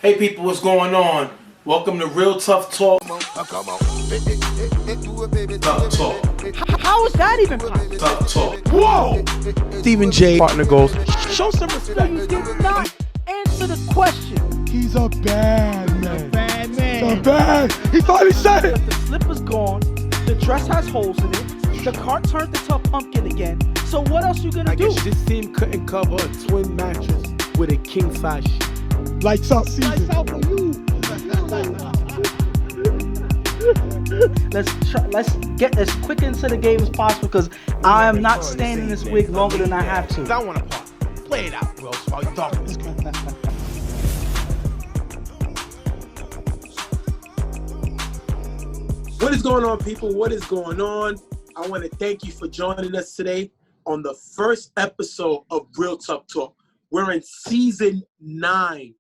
Hey people, what's going on? Welcome to Real Tough Talk. Tough Talk. How is that even possible? Tough Talk. Whoa! Stephen J. partner goes, Show some respect. You did not answer the question. he's a bad man. Bad man. He's a bad. He finally said it. The slipper's gone. The dress has holes in it. The cart turned into a pumpkin again. So what else you gonna do? This team couldn't cover a twin mattress with a king size sheet. Lights out season. Lights out for you. Let's get as quick into the game as possible because I am not staying in this wig longer than I have to. I want to part. Play it out, bro. While you talking this game. What is going on, people? What is going on? I want to thank you for joining us today on the first episode of Real Tough Talk. We're in season 9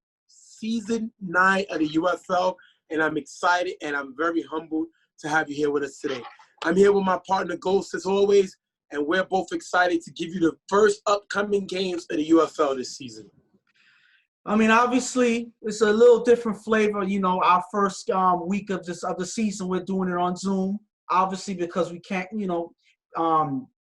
of the UFL, and I'm excited and I'm very humbled to have you here with us today. I'm here with my partner Ghost as always, and we're both excited to give you the first upcoming games of the UFL this season. I mean, obviously, it's a little different flavor. You know, our first week of the season, we're doing it on Zoom. Obviously, because we can't,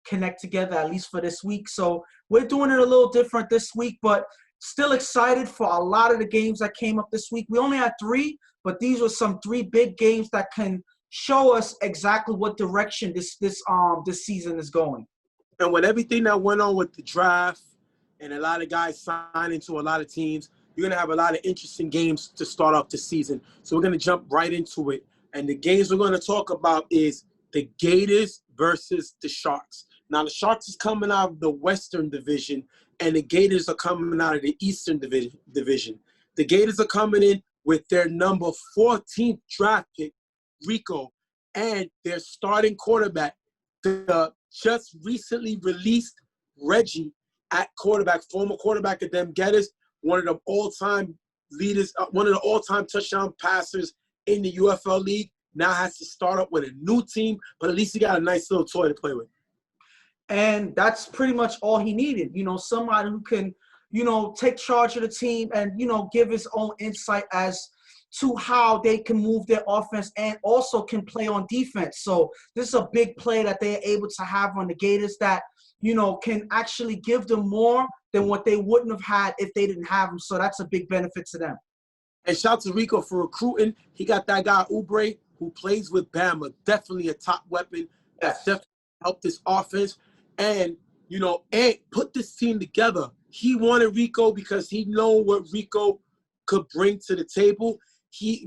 connect together at least for this week. So we're doing it a little different this week, but still excited for a lot of the games that came up this week. We only had 3, but these were some 3 big games that can show us exactly what direction this season is going. And with everything that went on with the draft and a lot of guys signing to a lot of teams, you're going to have a lot of interesting games to start off the season. So we're going to jump right into it. And the games we're going to talk about is the Gators versus the Sharks. Now, the Sharks is coming out of the Western Division, and the Gators are coming out of the Eastern Division. The Gators are coming in with their number 14th draft pick, Rico, and their starting quarterback, the just recently released Reggie at quarterback, former quarterback of them Gators, one of the all-time leaders, one of the all-time touchdown passers in the UFL league, now has to start up with a new team, but at least he got a nice little toy to play with. And that's pretty much all he needed. Somebody who can, take charge of the team and, give his own insight as to how they can move their offense and also can play on defense. So this is a big play that they're able to have on the Gators that, can actually give them more than what they wouldn't have had if they didn't have them. So that's a big benefit to them. And shout out to Rico for recruiting. He got that guy, Oubre, who plays with Bama, definitely a top weapon. That's definitely helped this offense. And, and put this team together. He wanted Rico because he know what Rico could bring to the table.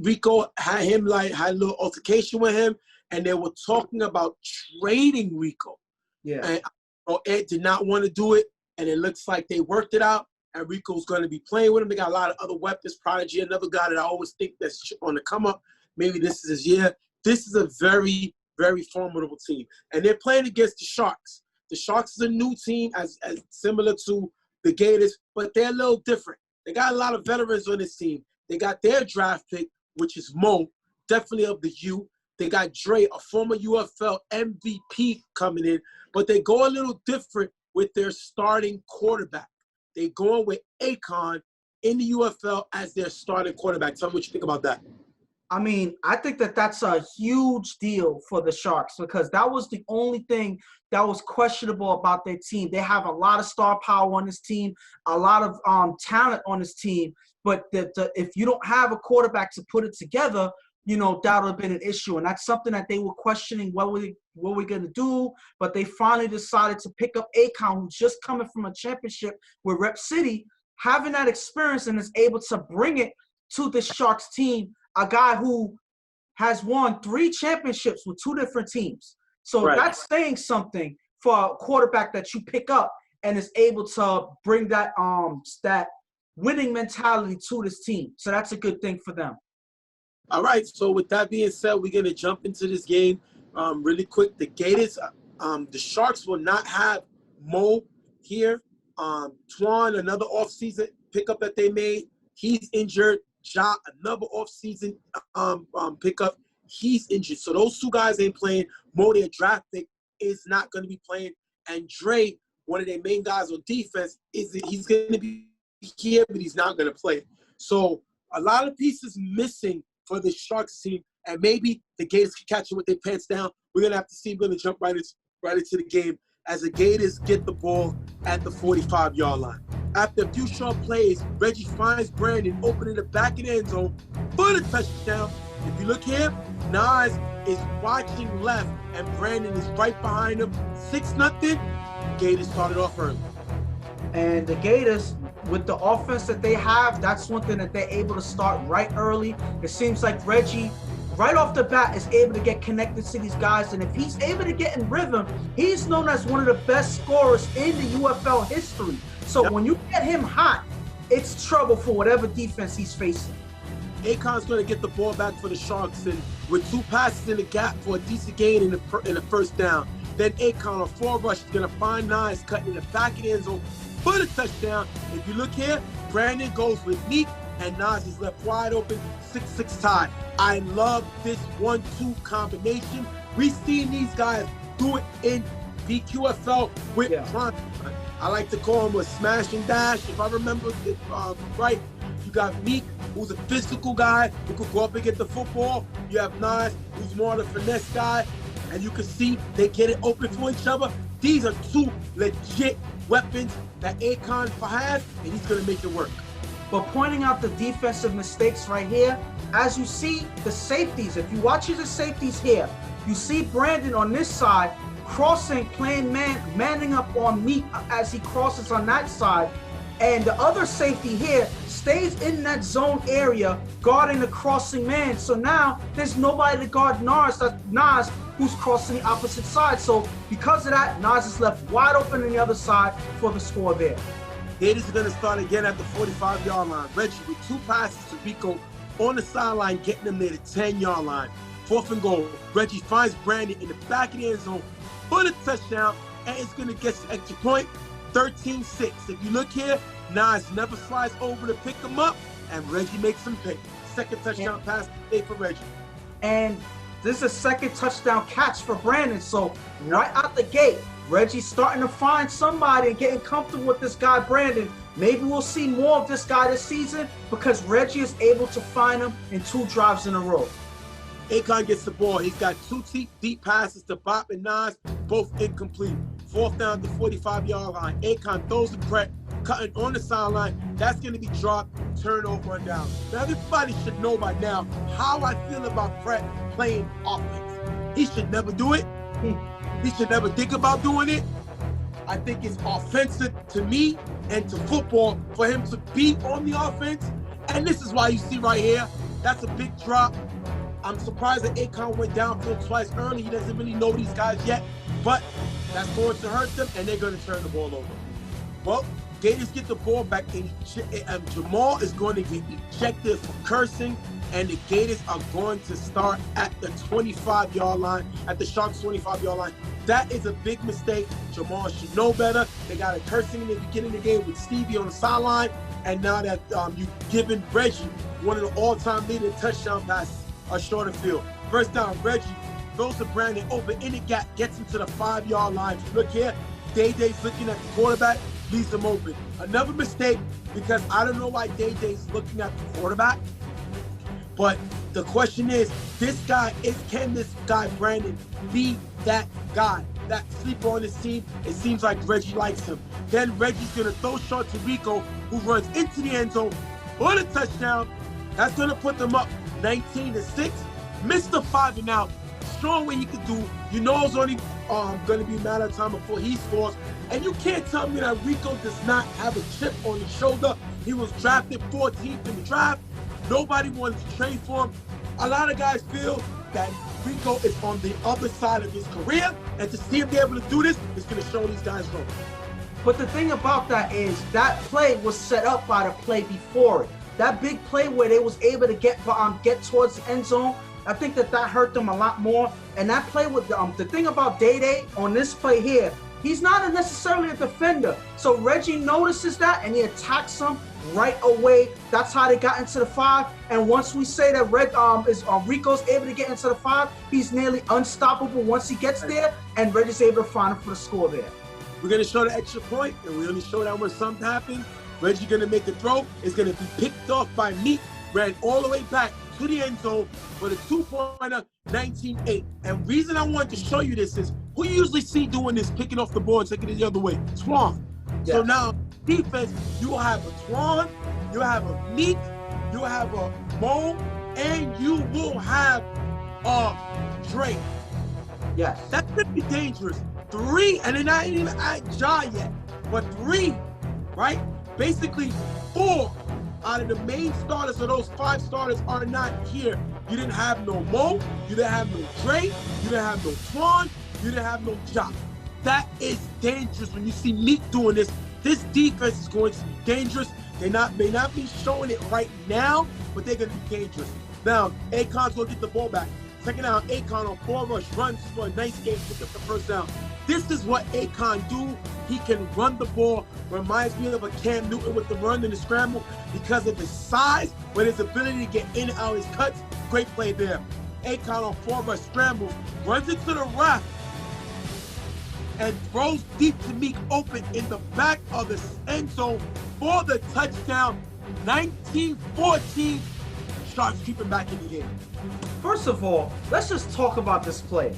Rico had a little altercation with him, and they were talking about trading Rico. Yeah. And Ed did not want to do it, and it looks like they worked it out, and Rico's going to be playing with him. They got a lot of other weapons. Prodigy, another guy that I always think that's on the come up. Maybe this is his year. This is a very, very formidable team. And they're playing against the Sharks. The Sharks is a new team, as similar to the Gators, but they're a little different. They got a lot of veterans on this team. They got their draft pick, which is Mo, definitely of the U. They got Dre, a former UFL MVP coming in, but they go a little different with their starting quarterback. They going with Akon in the UFL as their starting quarterback. Tell me what you think about that. I mean, I think that's a huge deal for the Sharks because that was the only thing that was questionable about their team. They have a lot of star power on this team, a lot of talent on this team, but if you don't have a quarterback to put it together, that would have been an issue. And that's something that they were questioning, what we're going to do. But they finally decided to pick up Akon, who's just coming from a championship with Rep City, having that experience and is able to bring it to the Sharks team. A guy who has won 3 championships with 2 different teams. So That's saying something for a quarterback that you pick up and is able to bring that winning mentality to this team. So that's a good thing for them. All right. So with that being said, we're going to jump into this game really quick. The Gators, the Sharks will not have Mo here. Twan, another offseason pickup that they made, he's injured. Ja, another offseason pickup, he's injured. So those 2 guys ain't playing. Mo, their draft pick, is not going to be playing. And Dre, one of their main guys on defense, he's going to be here, but he's not going to play. So A lot of pieces missing for the Sharks team, and maybe the Gators can catch them with their pants down. We're going to have to see. We're going to jump right into the game as the Gators get the ball at the 45-yard line. After a few short plays, Reggie finds Brandon opening the back of the end zone for the touchdown. If you look here, Nas is watching left, and Brandon is right behind him. 6-0. Gators started off early. And the Gators, with the offense that they have, that's one thing that they're able to start right early. It seems like Reggie, right off the bat, is able to get connected to these guys. And if he's able to get in rhythm, he's known as one of the best scorers in the UFL history. So when you get him hot, it's trouble for whatever defense he's facing. Akon's going to get the ball back for the Sharks, and with 2 passes in the gap for a decent gain in the first down. Then Akon on 4 rush is going to find Nas cutting in the back of the end zone for the touchdown. If you look here, Brandon goes with Meek, and Nas is left wide open, 6-6 tie. I love this 1-2 combination. We've seen these guys do it in the QFL with Prime. I like to call him a smash and dash. If I remember it right, you got Meek, who's a physical guy who could go up and get the football. You have Nas, who's more of a finesse guy. And you can see they get it open for each other. These are 2 legit weapons that Akon has, and he's going to make it work. But pointing out the defensive mistakes right here, as you see the safeties, if you watch the safeties here, you see Brandon on this side crossing, playing manning up on Meek as he crosses on that side. And the other safety here stays in that zone area guarding the crossing man. So now there's nobody to guard Nas, who's crossing the opposite side. So because of that, Nas is left wide open on the other side for the score there. Gators are going to start again at the 45-yard line. Reggie with 2 passes to Rico on the sideline, getting them near the 10-yard line. 4th and goal. Reggie finds Brandon in the back of the end zone for the touchdown, and it's going to get the extra point, 13-6. If you look here, Nas never slides over to pick him up, and Reggie makes him pay. Second touchdown pass today for Reggie. And this is a second touchdown catch for Brandon. So right out the gate, Reggie's starting to find somebody and getting comfortable with this guy, Brandon. Maybe we'll see more of this guy this season because Reggie is able to find him in 2 drives in a row. Akon gets the ball. He's got 2 deep passes to Bop and Nas, both incomplete. 4th down at the 45-yard line. Akon throws the Brett, cutting on the sideline. That's going to be dropped, turnover and down. Now, everybody should know by now how I feel about Brett playing offense. He should never do it. He should never think about doing it. I think it's offensive to me and to football for him to be on the offense. And this is why you see right here, that's a big drop. I'm surprised that Akon went downfield twice early. He doesn't really know these guys yet, but that's going to hurt them, and they're going to turn the ball over. Well, Gators get the ball back, and Jamal is going to get ejected for cursing, and the Gators are going to start at the 25-yard line, at the Sharks' 25-yard line. That is a big mistake. Jamal should know better. They got a cursing in the beginning of the game with Stevie on the sideline, and now that you've given Reggie one of the all-time leading touchdown passes, a shorter field. First down, Reggie throws to Brandon open in the gap, gets him to the 5-yard line. Look here, Day-Day's looking at the quarterback, leaves him open. Another mistake, because I don't know why Day-Day's looking at the quarterback, but the question is, can this guy, Brandon, be that guy, that sleeper on his team? It seems like Reggie likes him. Then Reggie's going to throw short to Rico, who runs into the end zone for the touchdown. That's going to put them up 19-6. Mr. 5 and out. Strong way he could do. You know it's only going to be a matter of time before he scores. And you can't tell me that Rico does not have a chip on his shoulder. He was drafted 14th in the draft. Nobody wanted to trade for him. A lot of guys feel that Rico is on the other side of his career. And to see him be able to do this is going to show these guys wrong. But the thing about that is that play was set up by the play before it. That big play where they was able to get towards the end zone, I think that hurt them a lot more. And that play with the thing about Day-Day on this play here, he's not necessarily a defender. So Reggie notices that and he attacks him right away. That's how they got into the 5. And once we say that Rico's able to get into the 5, he's nearly unstoppable once he gets there, and Reggie's able to find him for the score there. We're going to show the extra point, and we only show that when something happens. Reggie going to make the throw. It's going to be picked off by Meek, ran all the way back to the end zone for the 2-pointer, 19-8. And reason I wanted to show you this is who you usually see doing this, picking off the ball and taking it the other way? Twan. Yeah. So now, defense, you will have a Twan, you have a Meek, you have a Mo, and you will have a Drake. Yes. That's going to be dangerous. 3, and they're not even at Ja yet, but 3, right? Basically 4 out of the main starters of those 5 starters are not here. You didn't have no Mo, you didn't have no Drake, you didn't have no Twan, you didn't have no Ja. That is dangerous when you see Meek doing this. This defense is going to be dangerous. They may not be showing it right now, but they're going to be dangerous. Now, Akon's going to get the ball back. Second down, Akon on 4 rush, runs for a nice game, pick up the first down. This is what Akon do. He can run the ball. Reminds me of a Cam Newton with the run and the scramble because of his size, but his ability to get in and out of his cuts. Great play there. Akon on 4 rush scrambles, runs into the rack, and throws deep to Meek open in the back of the end zone for the touchdown. 19-14. Sharks keep him back in the game. First of all, let's just talk about this play.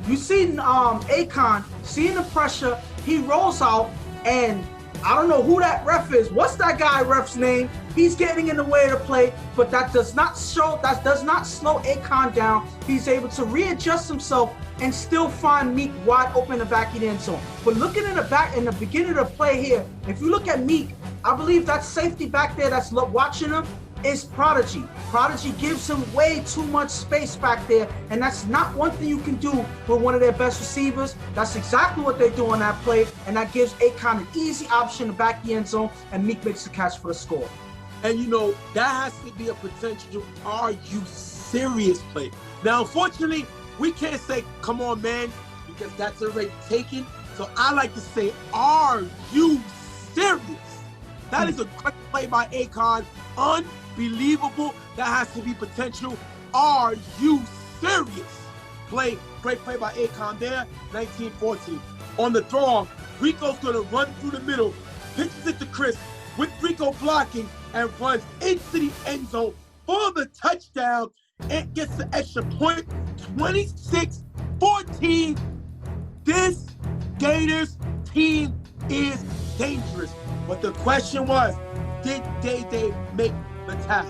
You see Akon seeing the pressure, he rolls out, and I don't know who that ref is. What's that guy ref's name? He's getting in the way of the play, but that does not slow Akon down. He's able to readjust himself and still find Meek wide open in the back of the end zone. But looking in the beginning of the play here, if you look at Meek, I believe that safety back there that's watching him is Prodigy. Prodigy gives him way too much space back there, and that's not one thing you can do with one of their best receivers. That's exactly what they do on that play, and that gives Akon an easy option to back the end zone, and Meek makes the catch for the score. And you know, that has to be a potential "are you serious" play. Now, unfortunately, we can't say "come on, man," because that's already taken. So I like to say, "Are you serious?" That is a great play by Akon. Unbelievable. That has to be potential. Are you serious? Great play by Akon there. 19-14. On the throw, Rico's going to run through the middle, pitches it to Chris with Rico blocking, and runs into the end zone for the touchdown. It gets the extra point. 26-14. This Gators team is dangerous. But the question was, did they make the tag?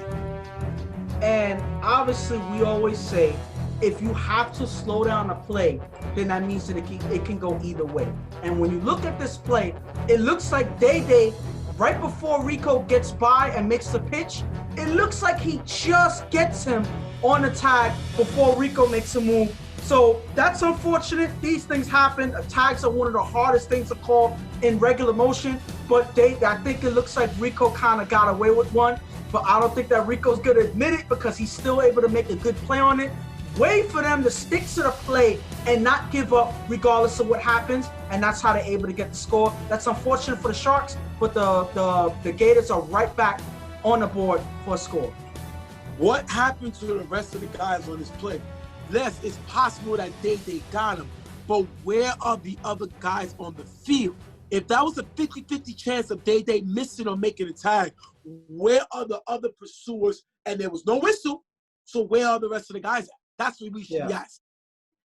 And obviously, we always say, if you have to slow down a play, then that means that it can go either way. And when you look at this play, it looks like Day, right before Rico gets by and makes the pitch, it looks like he just gets him on the tag before Rico makes a move. So that's unfortunate. These things happen. Tags are one of the hardest things to call in regular motion. But I think it looks like Rico kind of got away with one. But I don't think that Rico's going to admit it because he's still able to make a good play on it. Wait for them to stick to the play and not give up regardless of what happens. And that's how they're able to get the score. That's unfortunate for the Sharks, but the Gators are right back on the board for a score. What happened to the rest of the guys on this play? Yes, it's possible that they got him, but where are the other guys on the field? If that was a 50-50 chance of Day missing or making a tag, where are the other pursuers? And there was no whistle, so where are the rest of the guys at? That's what we should be asking.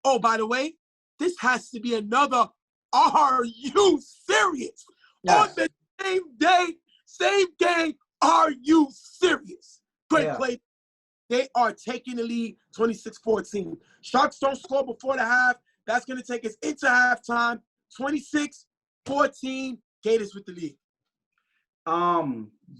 Oh, by the way, this has to be another "Are you serious?" Yes. On the same day, same game. Are you serious? Great play. They are taking the lead, 26-14. Sharks don't score before the half. That's going to take us into halftime. 26-14. Gators with the lead.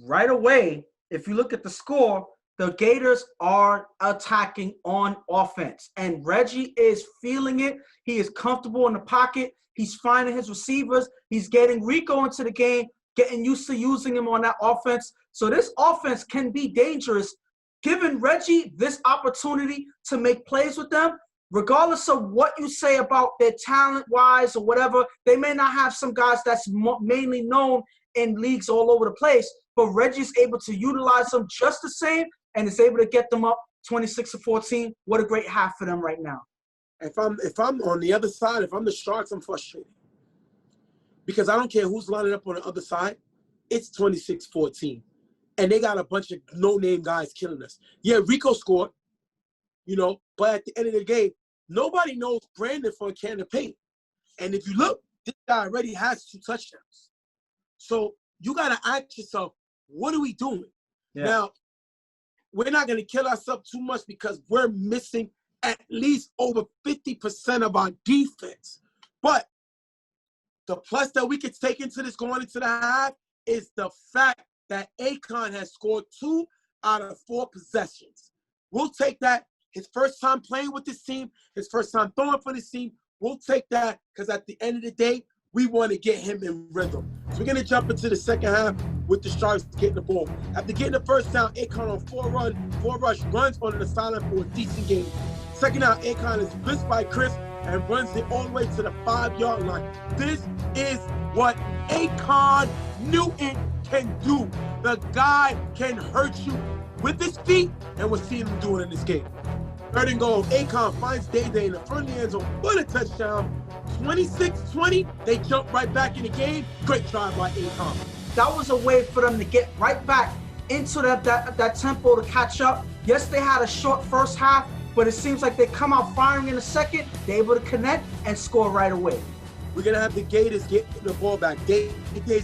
Right away, if you look at the score, the Gators are attacking on offense. And Reggie is feeling it. He is comfortable in the pocket. He's finding his receivers. He's getting Rico into the game, getting used to using him on that offense. So this offense can be dangerous. Giving Reggie this opportunity to make plays with them, regardless of what you say about their talent-wise or whatever, they may not have some guys that's mainly known in leagues all over the place, but Reggie's able to utilize them just the same and is able to get them up 26-14. What a great half for them right now. If I'm on the other side, if I'm the Sharks, I'm frustrated. Because I don't care who's lining up on the other side. It's 26-14. and they got a bunch of no-name guys killing us. Yeah, Rico scored, but at the end of the game, nobody knows Brandon for a can of paint. And if you look, this guy already has 2 touchdowns. So you got to ask yourself, what are we doing? Yeah. Now, we're not going to kill ourselves too much because we're missing at least over 50% of our defense. But the plus that we could take into this going into the half is the fact that Akon has scored 2 out of 4 possessions. We'll take that. His first time playing with this team, his first time throwing for this team, we'll take that because at the end of the day, we want to get him in rhythm. So we're going to jump into the second half with the Sharks getting the ball. After getting the first down, Akon on 4 rush runs on the sideline for a decent game. Second down, Akon is blitzed by Chris and runs it all the way to the 5-yard line. This is what Akon Newton can do. The guy can hurt you with his feet, and we're seeing him do it in this game. Third and goal, Akon finds Day in the front of the end zone for the touchdown. 26-20, they jump right back in the game. Great drive by Akon. That was a way for them to get right back into that tempo to catch up. Yes, they had a short first half, but it seems like they come out firing in the second. They're able to connect and score right away. We're going to have the Gators get the ball back. Day's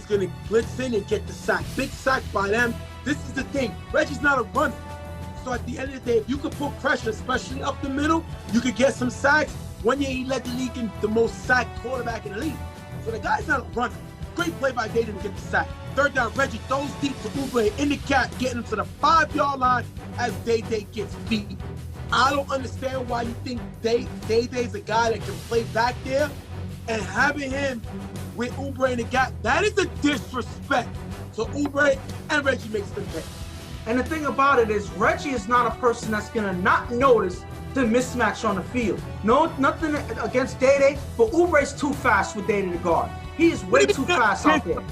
going to blitz in and get the sack. Big sack by them. This is the thing. Reggie's not a runner. So at the end of the day, if you could put pressure, especially up the middle, you could get some sacks. One year he led the league in the most sacked quarterback in the league. So the guy's not a runner. Great play by Day to get the sack. Third down, Reggie throws deep to Oubre in the gap, getting him to the 5-yard line as Day gets beat. I don't understand why you think Day's a guy that can play back there, and having him with Oubre in the gap, that is a disrespect. So Oubre and Reggie makes the pay. And the thing about it is, Reggie is not a person that's going to not notice the mismatch on the field. No, nothing against Day, but Oubre's too fast for Day to guard. He is way too fast out there.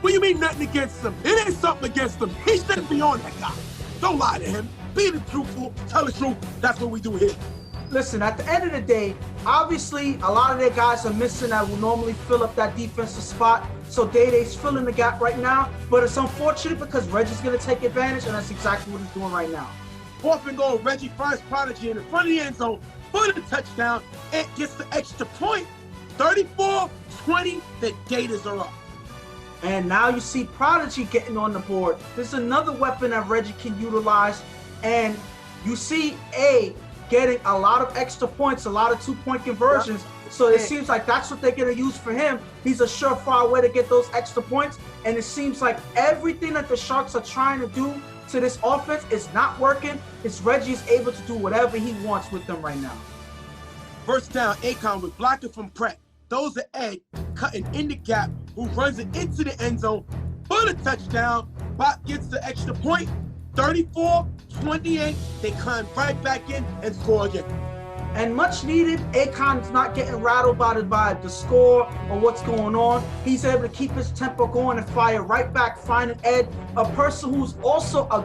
What do you mean nothing against him? It ain't something against him. He shouldn't be on that guy. Don't lie to him. Be the truthful. Tell the truth. That's what we do here. Listen, at the end of the day, obviously, a lot of their guys are missing that will normally fill up that defensive spot. So Day's filling the gap right now. But it's unfortunate because Reggie's going to take advantage, and that's exactly what he's doing right now. Fourth and goal, Reggie finds Prodigy in the front of the end zone for the touchdown and gets the extra point. 34-20, the Gators are up. And now you see Prodigy getting on the board. This is another weapon that Reggie can utilize. And you see getting a lot of extra points, a lot of 2-point conversions. So it seems like that's what they're going to use for him. He's a surefire way to get those extra points. And it seems like everything that the Sharks are trying to do to this offense is not working. It's Reggie's able to do whatever he wants with them right now. First down, Akon with blocking from Pratt. Throws the egg, cutting in the gap, who runs it into the end zone for the touchdown. Bot gets the extra point. 34-28. They climb right back in and score again. And much needed, Akon's not getting rattled by the score or what's going on. He's able to keep his tempo going and fire right back, finding Ed, a person who's also a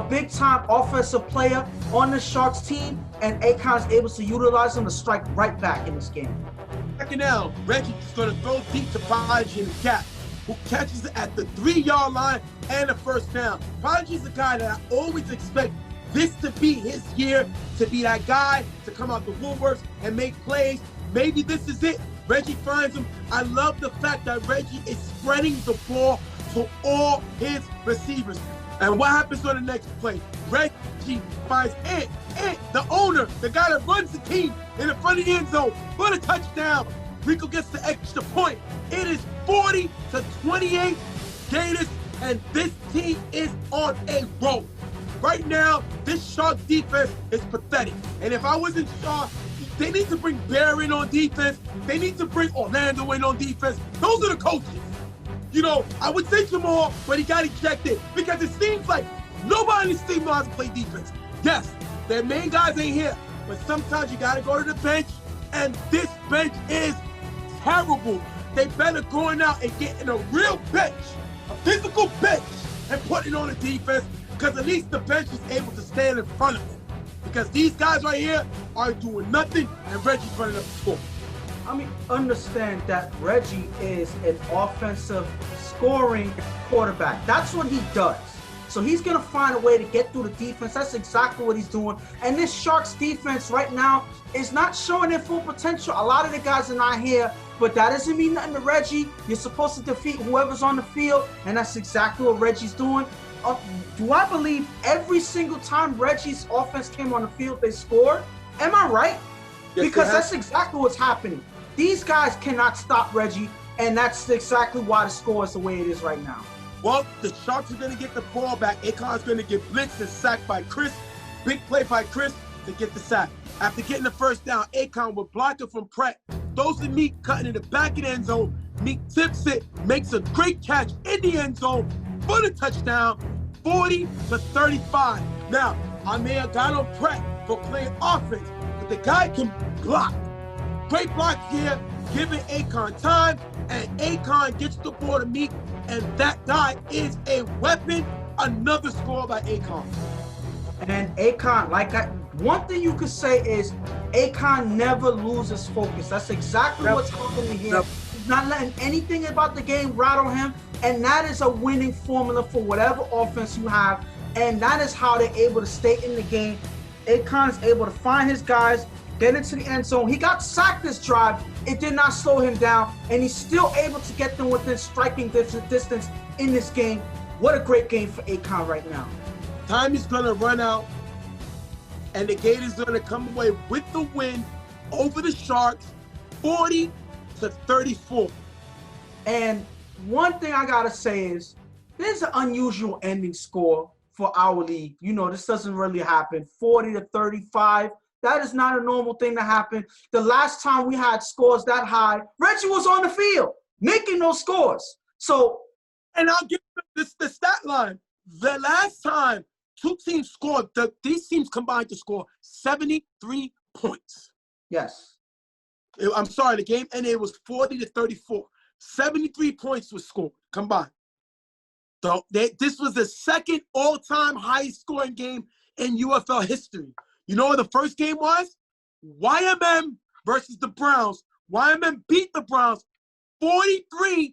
big-time offensive player on the Sharks team, and Akon's able to utilize him to strike right back in this game. Second down, Reggie's going to throw deep to Prodigy in the gap, who catches it at the 3-yard line and the first down. Prodigy's a guy that I always expect this to be his year, to be that guy to come out the woodworks and make plays. Maybe this is it. Reggie finds him. I love the fact that Reggie is spreading the ball to all his receivers. And what happens on the next play? Reggie finds Ant, the owner, the guy that runs the team in the front of the end zone for the touchdown. Rico gets the extra point. It is 40-28 Gators, and this team is on a roll. Right now, this Shark defense is pathetic. And if I wasn't Shark, they need to bring Bear in on defense. They need to bring Orlando in on defense. Those are the coaches. You know, I would say Jamal, but he got ejected because it seems like nobody in this team knows how to play defense. Yes, their main guys ain't here, but sometimes you got to go to the bench, and this bench is terrible. They better going out and getting a real bench, a physical bench, and putting on the defense, because at least the bench is able to stand in front of them. Because these guys right here are doing nothing, and Reggie's running up the score. I mean, understand that Reggie is an offensive scoring quarterback. That's what he does. So he's going to find a way to get through the defense. That's exactly what he's doing. And this Sharks defense right now is not showing their full potential. A lot of the guys are not here, but that doesn't mean nothing to Reggie. You're supposed to defeat whoever's on the field, and that's exactly what Reggie's doing. Do I believe every single time Reggie's offense came on the field, they scored? Am I right? Yes, because that's exactly what's happening. These guys cannot stop Reggie, and that's exactly why the score is the way it is right now. Well, the Sharks are going to get the ball back. Akon's going to get blitzed and sacked by Chris. Big play by Chris to get the sack. After getting the first down, Akon will block it from Pratt. Throws to Meek, cutting in the back of the end zone. Meek tips it, makes a great catch in the end zone for the touchdown, 40-35. Now, I may have got on Pratt for playing offense, but the guy can block. Great block here, giving Akon time, and Akon gets the ball to Meek, and that guy is a weapon. Another score by Akon. And Akon, one thing you could say is Akon never loses focus. That's exactly what's happening here. He's not letting anything about the game rattle him, and that is a winning formula for whatever offense you have, and that is how they're able to stay in the game. Akon is able to find his guys, get into the end zone. He got sacked this drive. It did not slow him down, and he's still able to get them within striking distance in this game. What a great game for Akon right now. Time is going to run out, and the Gators are going to come away with the win over the Sharks, 40-34. And one thing I got to say is there's an unusual ending score for our league. You know, this doesn't really happen. 40-35. That is not a normal thing to happen. The last time we had scores that high, Reggie was on the field making those scores. So, and I'll give this the stat line. The last time two teams scored, these teams combined to score 73 points. yes. I'm sorry, the game ended, it was 40-34. 73 points was scored combined. So this was the second all-time highest scoring game in UFL history. You know what the first game was? YMM versus the Browns. YMM beat the Browns 43-34.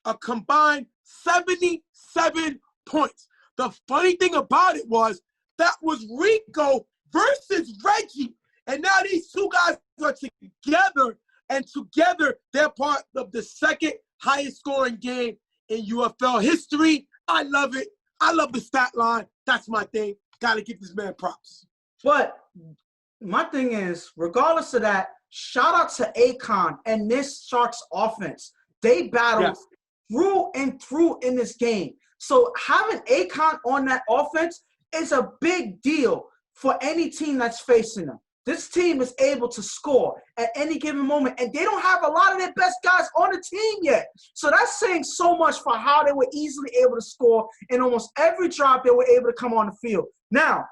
A combined 77 points. The funny thing about it was that was Rico versus Reggie. And now these two guys are together, and together they're part of the second highest scoring game in UFL history. I love it. I love the stat line. That's my thing. Got to give this man props. But my thing is, regardless of that, shout out to Akon and this Sharks offense. They battled through and through in this game. So having Akon on that offense is a big deal for any team that's facing them. This team is able to score at any given moment, and they don't have a lot of their best guys on the team yet. So that's saying so much for how they were easily able to score in almost every drive they were able to come on the field. Now,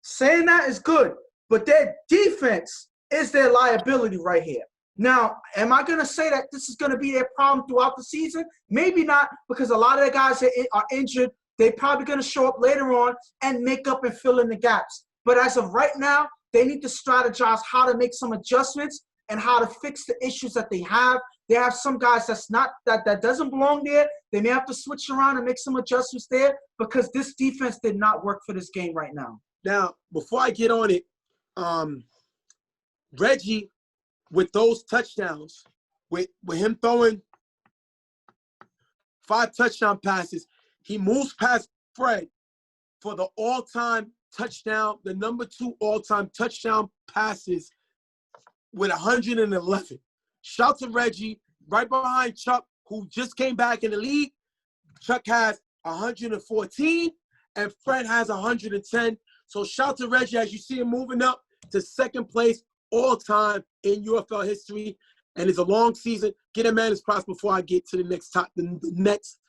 saying that is good, but their defense is their liability right here. Now, am I going to say that this is going to be their problem throughout the season? Maybe not, because a lot of the guys that are injured, they're probably going to show up later on and make up and fill in the gaps. But as of right now, they need to strategize how to make some adjustments and how to fix the issues that they have. They have some guys that doesn't belong there. They may have to switch around and make some adjustments there because this defense did not work for this game right now. Now, before I get on it, Reggie, with those touchdowns, with him throwing 5 touchdown passes, he moves past Fred for the all-time touchdown, the number 2 all-time touchdown passes with 111. Shout to Reggie, right behind Chuck, who just came back in the league. Chuck has 114, and Fred has 110. So shout to Reggie as you see him moving up to second place all-time in UFL history. And it's a long season. Get a man his props before I get to the next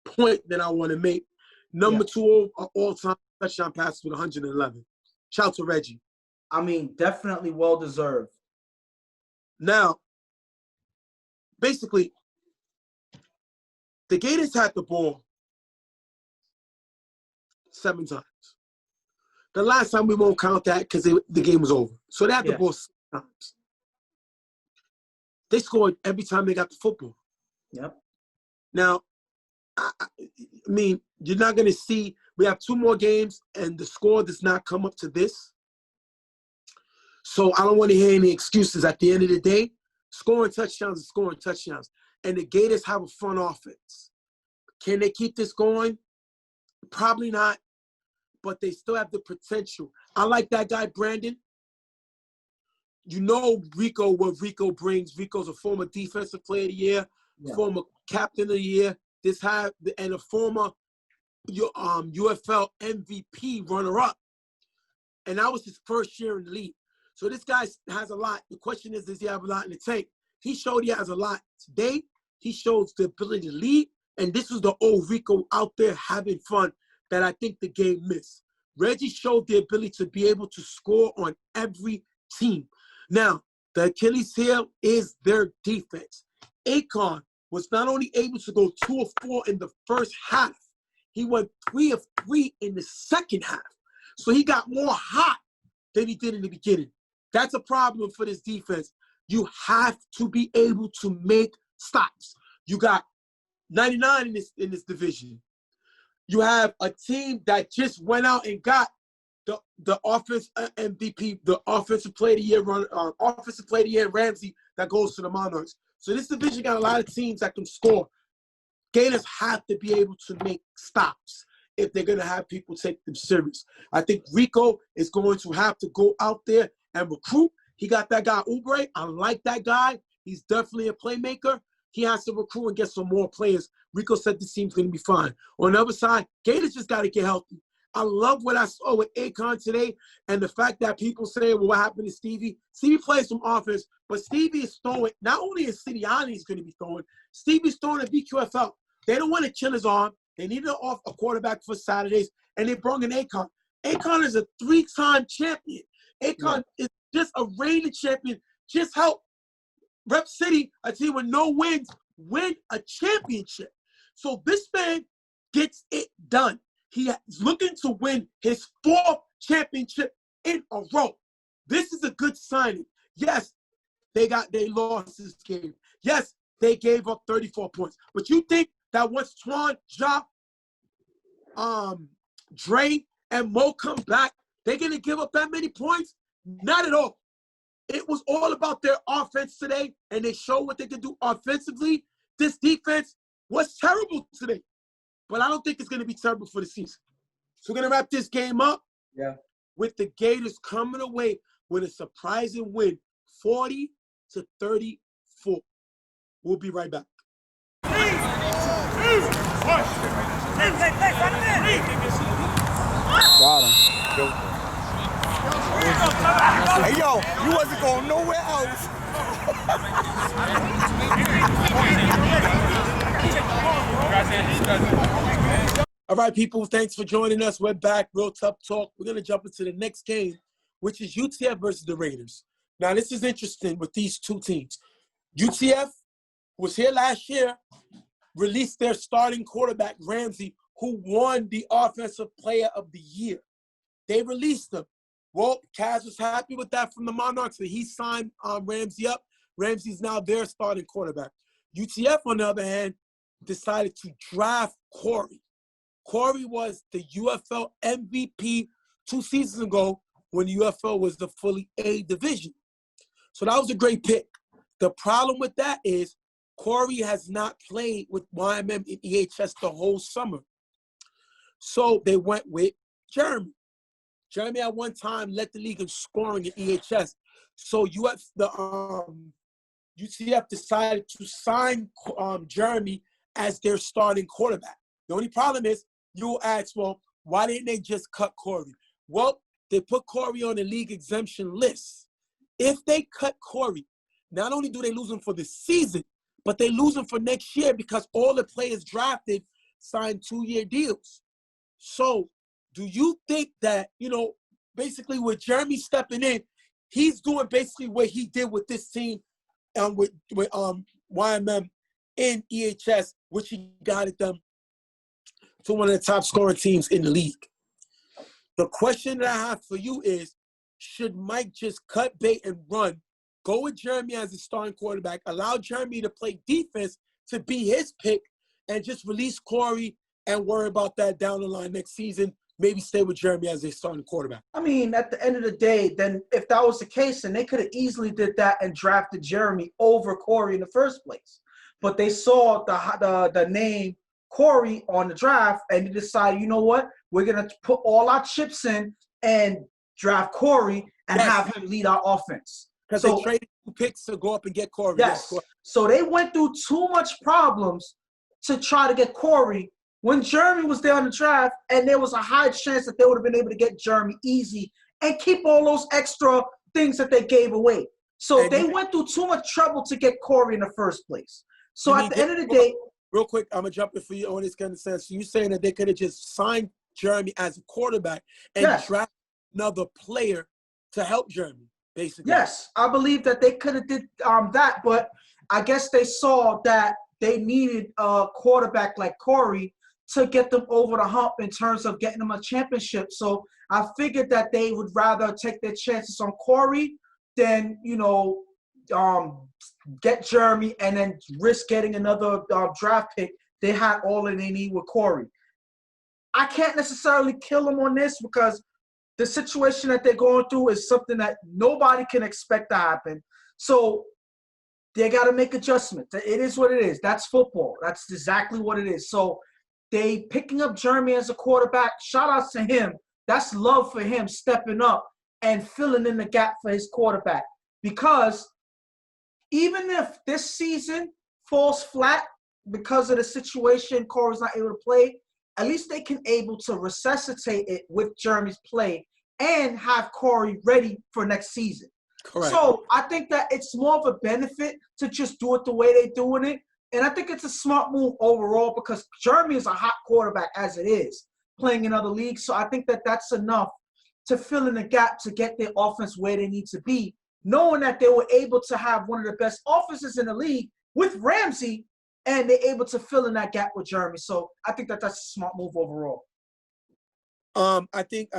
point that I want to make. Number 2 all-time touchdown passes with 111. Shout to Reggie. I mean, definitely well-deserved. Now, basically, the Gators had the ball 7 times. The last time we won't count that because the game was over. So they had the ball 6 times. They scored every time they got the football. Yep. Now, I mean, you're not going to see – we have 2 more games, and the score does not come up to this. So I don't want to hear any excuses. At the end of the day, scoring touchdowns is scoring touchdowns. And the Gators have a fun offense. Can they keep this going? Probably not, but they still have the potential. I like that guy, Brandon. You know Rico, what Rico brings. Rico's a former defensive player of the year, former captain of the year, and a former UFL MVP runner-up. And that was his first year in the league. So this guy has a lot. The question is, does he have a lot in the tank? He showed he has a lot today. He shows the ability to lead. And this is the old Rico out there having fun that I think the game missed. Reggie showed the ability to be able to score on every team. Now, the Achilles heel is their defense. Akon was not only able to go 2 of 4 in the first half, he went 3 of 3 in the second half. So he got more hot than he did in the beginning. That's a problem for this defense. You have to be able to make stops. You got 99 in this division. You have a team that just went out and got the offense MVP, the offensive player of the year offensive player of the year Ramsey that goes to the Monarchs. So this division got a lot of teams that can score. Gators have to be able to make stops if they're going to have people take them serious. I think Rico is going to have to go out there and recruit. He got that guy Oubre. I like that guy. He's definitely a playmaker. He has to recruit and get some more players. Rico said this team's going to be fine. On the other side, Gators just got to get healthy. I love what I saw with Akon today and the fact that people say, well, what happened to Stevie? Stevie plays some offense, but Stevie is throwing. Not only is Sirianni's going to be throwing, Stevie's throwing at BQFL. They don't want to kill his arm. They needed a quarterback for Saturdays, and they brought in Akon. Akon is a 3-time champion. Akon is just a reigning champion. Just help Rep City, a team with no wins, win a championship. So this man gets it done. He is looking to win his 4th championship in a row. This is a good signing. Yes, they lost this game. Yes, they gave up 34 points. But you think that once Twan, Ja, Dre, and Mo come back, they're going to give up that many points? Not at all. It was all about their offense today, and they showed what they could do offensively. This defense was terrible today, but I don't think it's going to be terrible for the season. So we're going to wrap this game up with the Gators coming away with a surprising win, 40-34. We'll be right back. Hey, yo, you wasn't going nowhere else. All right, people, thanks for joining us. We're back, Real Tough Talk. We're going to jump into the next game, which is UTF versus the Raiders. Now, this is interesting with these two teams. UTF was here last year, released their starting quarterback, Ramsey, who won the Offensive Player of the Year. They released him. Well, Kaz was happy with that from the Monarchs, so he signed Ramsey up. Ramsey's now their starting quarterback. UTF, on the other hand, decided to draft Corey. Corey was the UFL MVP 2 seasons ago when the UFL was the fully A division. So that was a great pick. The problem with that is Corey has not played with YMM and EHS the whole summer. So they went with Jeremy. Jeremy at one time led the league in scoring in EHS. So UCF decided to sign Jeremy as their starting quarterback. The only problem is, you'll ask, well, why didn't they just cut Corey? Well, they put Corey on the league exemption list. If they cut Corey, not only do they lose him for the season, but they lose him for next year because all the players drafted signed 2-year deals. So do you think that, basically with Jeremy stepping in, he's doing basically what he did with this team with YMM in EHS, which he guided them to one of the top scoring teams in the league? The question that I have for you is, should Mike just cut bait and run, go with Jeremy as a starting quarterback, allow Jeremy to play defense to be his pick, and just release Corey and worry about that down the line next season. Maybe stay with Jeremy as their starting quarterback. I mean, at the end of the day, then if that was the case, then they could have easily did that and drafted Jeremy over Corey in the first place. But they saw the name Corey on the draft, and they decided, you know what, we're going to put all our chips in and draft Corey and have him lead our offense. Because they traded 2 picks to go up and get Corey. Yes. So they went through too much problems to try to get Corey when Jeremy was there on the draft, and there was a high chance that they would have been able to get Jeremy easy and keep all those extra things that they gave away. So they went through too much trouble to get Corey in the first place. So at the end of the day – real quick, I'm going to jump in for you on this kind of sense. So you're saying that they could have just signed Jeremy as a quarterback and drafted another player to help Jeremy, basically. Yes, I believe that they could have did that, but I guess they saw that they needed a quarterback like Corey to get them over the hump in terms of getting them a championship. So I figured that they would rather take their chances on Corey than, get Jeremy and then risk getting another draft pick. They had all that they need with Corey. I can't necessarily kill them on this because the situation that they're going through is something that nobody can expect to happen. So they got to make adjustments. It is what it is. That's football. That's exactly what it is. So they picking up Jeremy as a quarterback, shout outs to him. That's love for him stepping up and filling in the gap for his quarterback. Because even if this season falls flat because of the situation, Corey's not able to play, at least they can able to resuscitate it with Jeremy's play and have Corey ready for next season. Correct. So I think that it's more of a benefit to just do it the way they're doing it. And I think it's a smart move overall because Jeremy is a hot quarterback as it is, playing in other leagues. So I think that that's enough to fill in the gap to get their offense where they need to be, knowing that they were able to have one of the best offenses in the league with Ramsey, and they're able to fill in that gap with Jeremy. So I think that that's a smart move overall. I think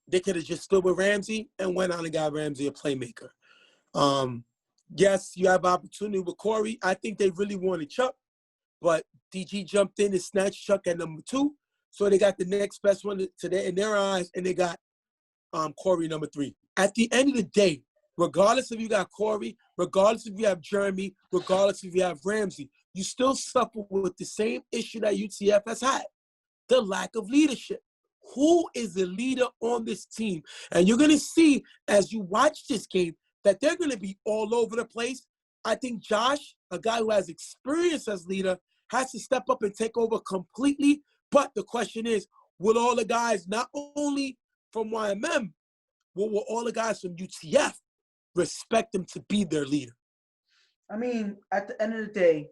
they could have just stood with Ramsey and went on and got Ramsey a playmaker. Yes, you have opportunity with Corey. I think they really wanted Chuck, but DG jumped in and snatched Chuck at number 2. So they got the next best one in their eyes, and they got Corey number 3. At the end of the day, regardless if you got Corey, regardless if you have Jeremy, regardless if you have Ramsey, you still suffer with the same issue that UTF has had, the lack of leadership. Who is the leader on this team? And you're going to see as you watch this game that they're going to be all over the place. I think Josh, a guy who has experience as leader, has to step up and take over completely. But the question is, will all the guys, not only from YMM, will all the guys from UTF respect him to be their leader? I mean, at the end of the day,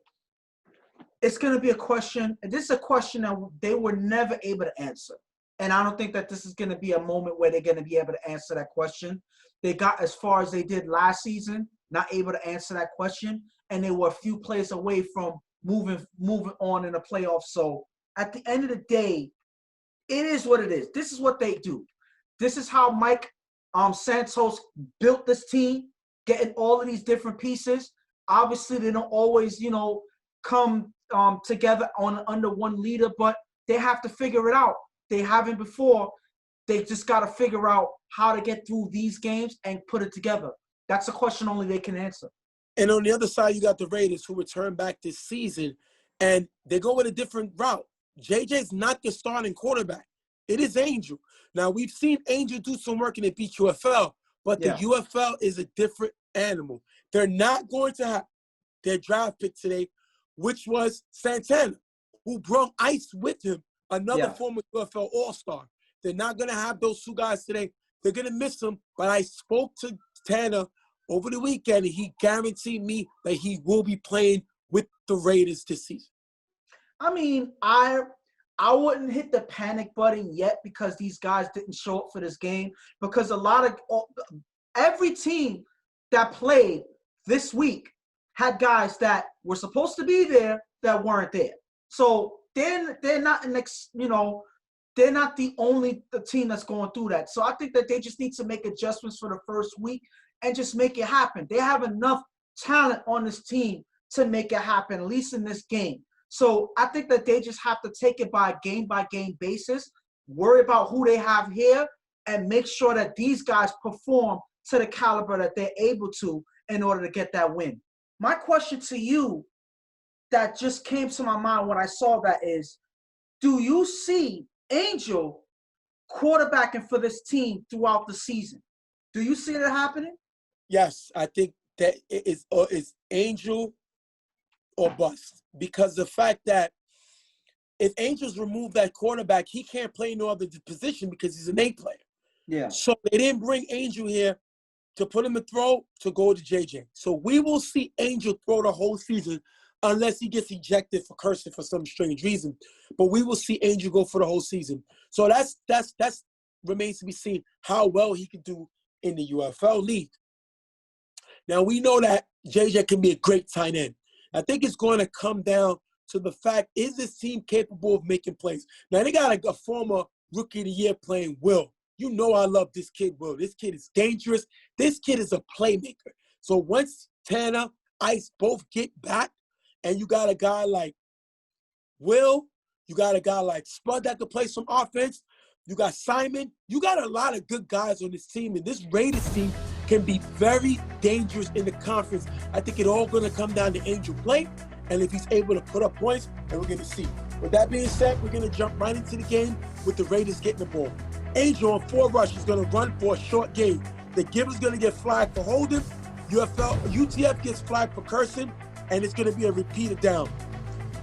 it's going to be a question. This is a question that they were never able to answer. And I don't think that this is going to be a moment where they're going to be able to answer that question. They got as far as they did last season, not able to answer that question. And they were a few plays away from moving on in the playoffs. So at the end of the day, it is what it is. This is what they do. This is how Mike Santos built this team, getting all of these different pieces. Obviously, they don't always, come together under one leader, but they have to figure it out. They haven't before. They just got to figure out how to get through these games and put it together. That's a question only they can answer. And on the other side, you got the Raiders who return back this season, and they go with a different route. JJ's not the starting quarterback. It is Angel. Now, we've seen Angel do some work in the UFL, but the UFL is a different animal. They're not going to have their draft pick today, which was Santana, who brought Ice with him, another former UFL All-Star. They're not going to have those 2 guys today. They're going to miss them, but I spoke to Tanner over the weekend, and he guaranteed me that he will be playing with the Raiders this season. I mean, I wouldn't hit the panic button yet because these guys didn't show up for this game, because every team that played this week had guys that were supposed to be there that weren't there. So they're not they're not the only team that's going through that. So I think that they just need to make adjustments for the first week and just make it happen. They have enough talent on this team to make it happen, at least in this game. So I think that they just have to take it by game basis, worry about who they have here, and make sure that these guys perform to the caliber that they're able to in order to get that win. My question to you that just came to my mind when I saw that is, do you see Angel quarterbacking for this team throughout the season? Do you see that happening? Yes, I think that it's Angel or bust, because the fact that if Angels remove that quarterback, he can't play no other position because he's an A player. Yeah. So they didn't bring Angel here to put him in throw to go to JJ. So we will see Angel throw the whole season unless he gets ejected for cursing for some strange reason. But we will see Angel go for the whole season. So that's remains to be seen how well he can do in the UFL league. Now we know that JJ can be a great tight end. I think it's going to come down to the fact, is this team capable of making plays? Now, they got a former Rookie of the Year playing Will. You know I love this kid, Will. This kid is dangerous. This kid is a playmaker. So once Tanner, Ice both get back, and you got a guy like Will, you got a guy like Spud that can play some offense, you got Simon, you got a lot of good guys on this team, and this Raiders team can be very dangerous in the conference. I think it all going to come down to Angel play, and if he's able to put up points, and we're going to see. With that being said, we're going to jump right into the game with the Raiders getting the ball. Angel on 4 rushes is going to run for a short gain. The giver's going to get flagged for holding. UTF gets flagged for cursing, and it's going to be a repeated down.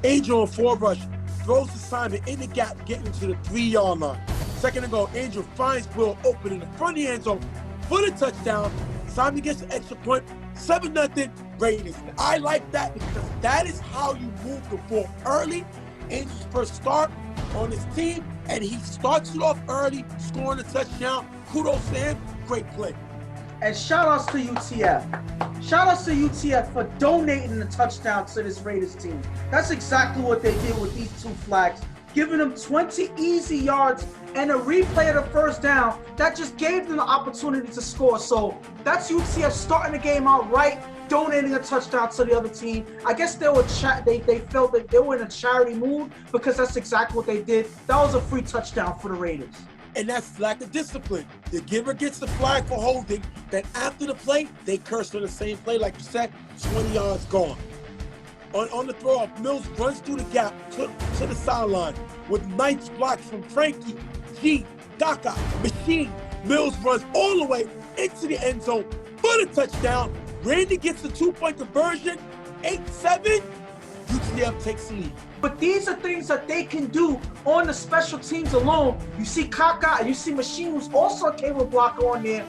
Angel on 4 rush throws to Simon in the gap, getting to the 3-yard line. Second and goal, Angel finds Will open in the front of the end zone for the touchdown. Simon gets an extra point, 7-0 Raiders. I like that because that is how you move the ball early. Angel's first start on his team, and he starts it off early, scoring a touchdown. Kudos to him. Great play. And shout outs to UTF. Shout outs to UTF for donating the touchdown to this Raiders team. That's exactly what they did with these 2 flags, giving them 20 easy yards and a replay of the first down. That just gave them the opportunity to score. So that's UTF starting the game out right, donating a touchdown to the other team. I guess they felt that they were in a charity mood because that's exactly what they did. That was a free touchdown for the Raiders. And that's lack of discipline. The giver gets the flag for holding. Then after the play, they curse on the same play. Like you said, 20 yards gone. On the throw up, Mills runs through the gap to the sideline with nice blocks from Frankie, G, Daka, Machine. Mills runs all the way into the end zone for the touchdown. Randy gets the 2-point conversion, 8-7. UTF takes the lead. But these are things that they can do on the special teams alone. You see Kaka and you see Machine, who's also a cable blocker on there.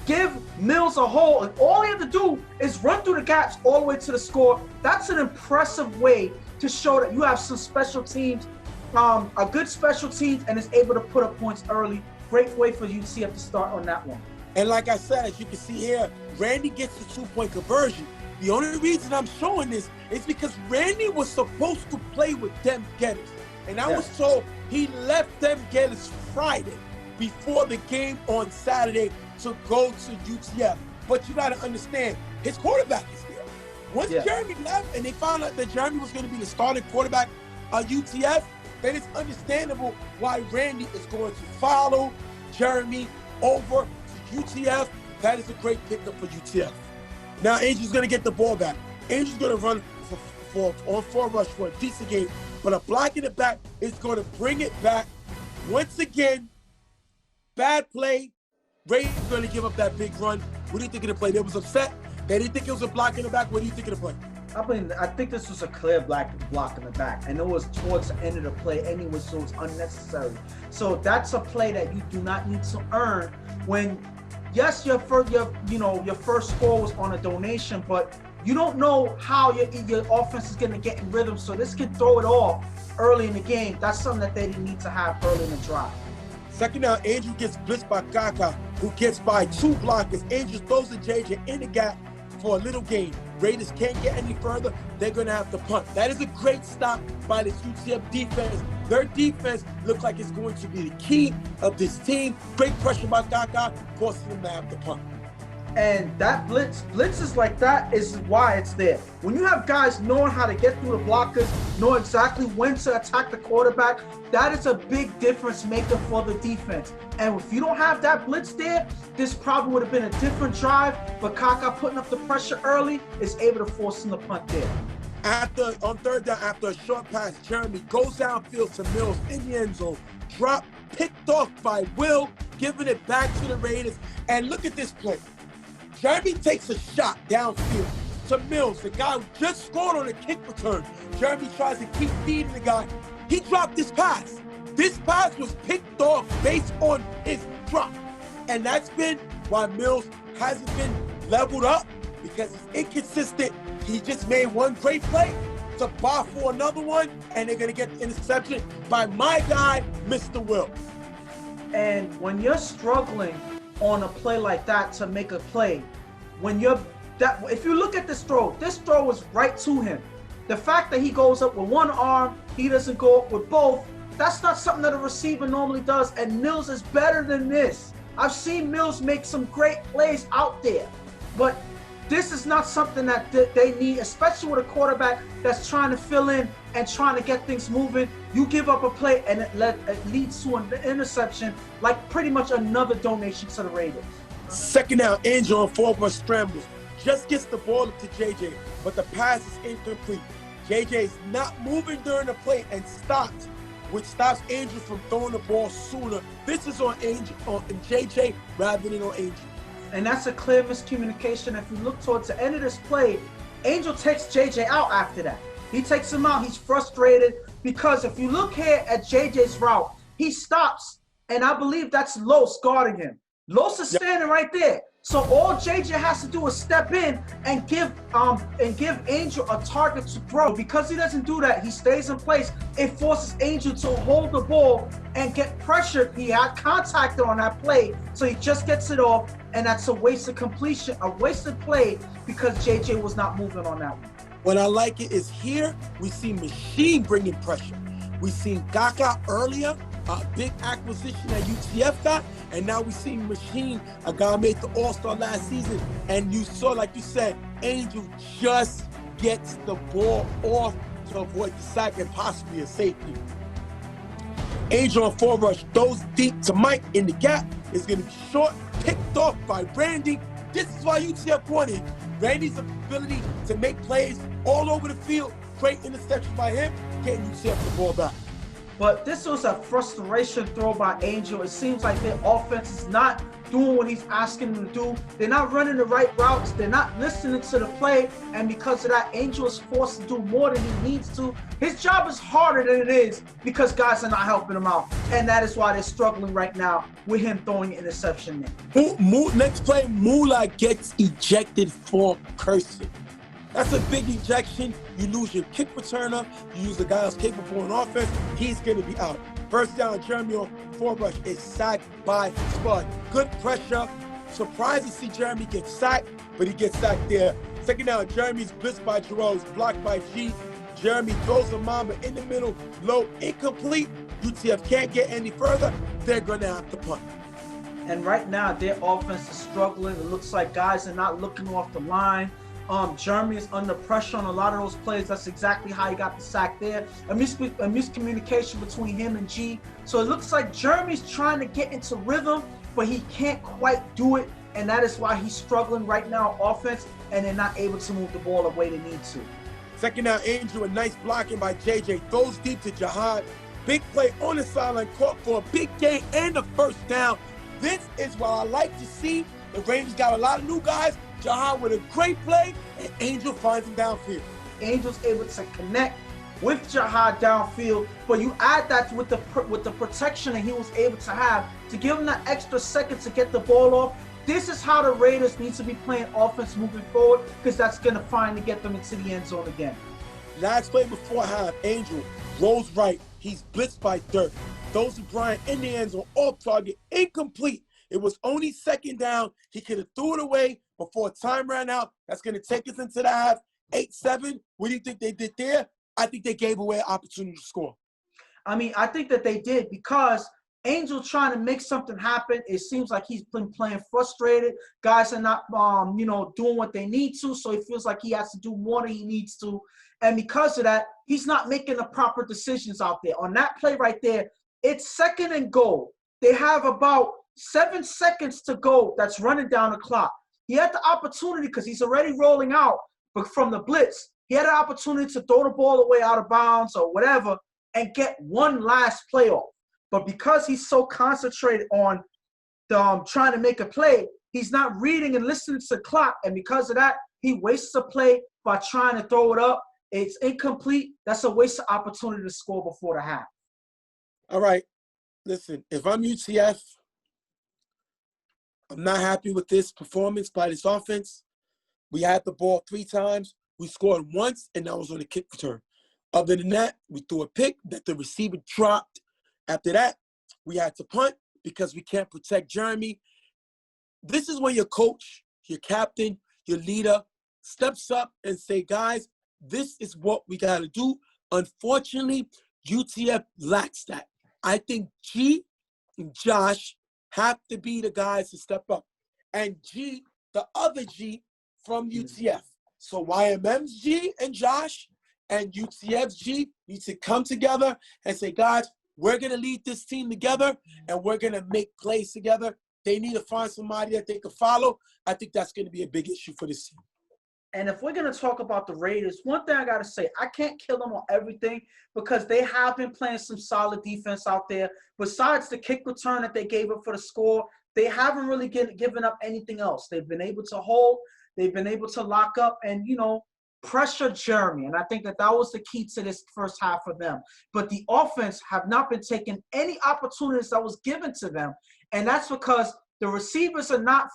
Give Mills a hole, and all he has to do is run through the gaps all the way to the score. That's an impressive way to show that you have some special teams, a good special teams, and is able to put up points early. Great way for UTF to start on that one. And like I said, as you can see here, Randy gets the 2-point conversion. The only reason I'm showing this is because Randy was supposed to play with them Gators. And I was told he left them Gators Friday before the game on Saturday to go to UTF. But you got to understand, his quarterback is there. Once Jeremy left and they found out that Jeremy was going to be the starting quarterback at UTF, then it's understandable why Randy is going to follow Jeremy over to UTF. That is a great pickup for UTF. Now Angel's going to get the ball back. Angel's going to run on 4 rush for a decent game, but a block in the back is going to bring it back. Once again, bad play. Ray's going to give up that big run. What do you think of the play? They was upset. They didn't think it was a block in the back. What do you think of the play? I think this was a clear block in the back, and it was towards the end of the play anyway, so it's unnecessary. So that's a play that you do not need to earn when, yes, your first score was on a donation, but you don't know how your offense is going to get in rhythm, so this can throw it off early in the game. That's something that they didn't need to have early in the drive. Second down, Andrew gets blitzed by Kaka, who gets by 2 blockers. Andrew throws the JJ in the gap for a little gain. Raiders can't get any further. They're going to have to punt. That is a great stop by this UTF defense. Their defense looks like it's going to be the key of this team. Great pressure by Kaka, forcing them to have to punt. And that blitzes like that is why it's there. When you have guys knowing how to get through the blockers, know exactly when to attack the quarterback, that is a big difference maker for the defense. And if you don't have that blitz there, this probably would have been a different drive, but Kaka putting up the pressure early is able to force him to punt there. On third down, after a short pass, Jeremy goes downfield to Mills in the end zone, picked off by Will, giving it back to the Raiders. And look at this play. Jeremy takes a shot downfield to Mills, the guy who just scored on a kick return. Jeremy tries to keep feeding the guy. He dropped this pass. This pass was picked off based on his drop. And that's been why Mills hasn't been leveled up, because he's inconsistent. He just made one great play to bar for another one, and they're going to get the interception by my guy, Mr. Will. And when you're struggling on a play like that to make a play, if you look at this throw was right to him. The fact that he goes up with one arm, he doesn't go up with both, that's not something that a receiver normally does, and Mills is better than this. I've seen Mills make some great plays out there, but this is not something that they need, especially with a quarterback that's trying to fill in and trying to get things moving. You give up a play and it leads to an interception, like pretty much another donation to the Raiders. Second down, Angel on forward scrambles. Just gets the ball up to JJ, but the pass is incomplete. JJ is not moving during the play and stops, which stops Angel from throwing the ball sooner. This is on JJ rather than on Angel. And that's a clear miscommunication. If you look towards the end of this play, Angel takes JJ out after that. He takes him out. He's frustrated because if you look here at JJ's route, he stops, and I believe that's Los guarding him. Los is standing right there. So all JJ has to do is step in and give Angel a target to throw. Because he doesn't do that, he stays in place. It forces Angel to hold the ball and get pressured. He had contact on that play, so he just gets it off, and that's a wasted completion, a wasted play because JJ was not moving on that one. What I like it is here we see Machine bringing pressure. We seen Gaka earlier, a big acquisition that UTF got, and now we see Machine, a guy who made the All-Star last season. And you saw, like you said, Angel just gets the ball off to avoid the sack and possibly a safety. Angel on forward rush throws deep to Mike in the gap. It's going to be short, picked off by Randy. This is why UTF won it. Randy's ability to make plays all over the field. Great interception by him, getting UTF the ball back. But this was a frustration throw by Angel. It seems like their offense is not doing what he's asking them to do. They're not running the right routes. They're not listening to the play. And because of that, Angel is forced to do more than he needs to. His job is harder than it is because guys are not helping him out. And that is why they're struggling right now with him throwing an interception there. Next play, Moolah gets ejected for cursing. That's a big ejection. You lose your kick returner. You use the guy who's capable in offense. He's going to be out. First down, Jeremy on forward rush is sacked by Spud. Good pressure. Surprised to see Jeremy get sacked, but he gets sacked there. Second down, Jeremy's blitzed by Jerome's blocked by G. Jeremy throws a mamba in the middle, low, incomplete. UTF can't get any further. They're going to have to punt. And right now, their offense is struggling. It looks like guys are not looking off the line. Jeremy is under pressure on a lot of those plays. That's exactly how he got the sack there. A miscommunication between him and G. So it looks like Jeremy's trying to get into rhythm, but he can't quite do it. And that is why he's struggling right now offense, and they're not able to move the ball the way they need to. Second down, Angel, a nice blocking by JJ. Throws deep to Jihad. Big play on the sideline, caught for a big gain and a first down. This is what I like to see. The Rangers got a lot of new guys. Jihad with a great play, and Angel finds him downfield. Angel's able to connect with Jihad downfield, but you add that with the protection that he was able to have to give him that extra second to get the ball off. This is how the Raiders need to be playing offense moving forward, because that's going to finally get them into the end zone again. Last play before half, Angel rolls right. He's blitzed by Dirk. Throws to Bryant in the end zone, off target, incomplete. It was only second down. He could have threw it away before time ran out. That's going to take us into the half. 8-7. What do you think they did there? I think they gave away an opportunity to score. I mean, I think that they did because Angel trying to make something happen. It seems like he's been playing frustrated. Guys are not, doing what they need to, so he feels like he has to do more than he needs to. And because of that, he's not making the proper decisions out there. On that play right there, it's 2nd and goal. They have about 7 seconds to go that's running down the clock. He had the opportunity because he's already rolling out, but from the blitz, he had an opportunity to throw the ball away out of bounds or whatever and get one last play off. But because he's so concentrated on trying to make a play, he's not reading and listening to the clock. And because of that, he wastes a play by trying to throw it up. It's incomplete. That's a waste of opportunity to score before the half. All right. Listen, if I'm UTF, I'm not happy with this performance by this offense. We had the ball 3 times. We scored once, and that was on a kick return. Other than that, we threw a pick that the receiver dropped. After that, we had to punt because we can't protect Jeremy. This is when your coach, your captain, your leader steps up and say, guys, this is what we got to do. Unfortunately, UTF lacks that. I think G and Josh have to be the guys to step up. And G, the other G from UTF. So YMM's G and Josh and UTF's G need to come together and say, guys, we're going to lead this team together, and we're going to make plays together. They need to find somebody that they can follow. I think that's going to be a big issue for this team. And if we're going to talk about the Raiders, one thing I got to say, I can't kill them on everything because they have been playing some solid defense out there. Besides the kick return that they gave up for the score, they haven't really given up anything else. They've been able to hold. They've been able to lock up and, pressure Jeremy. And I think that was the key to this first half for them. But the offense have not been taking any opportunities that was given to them. And that's because the receivers are not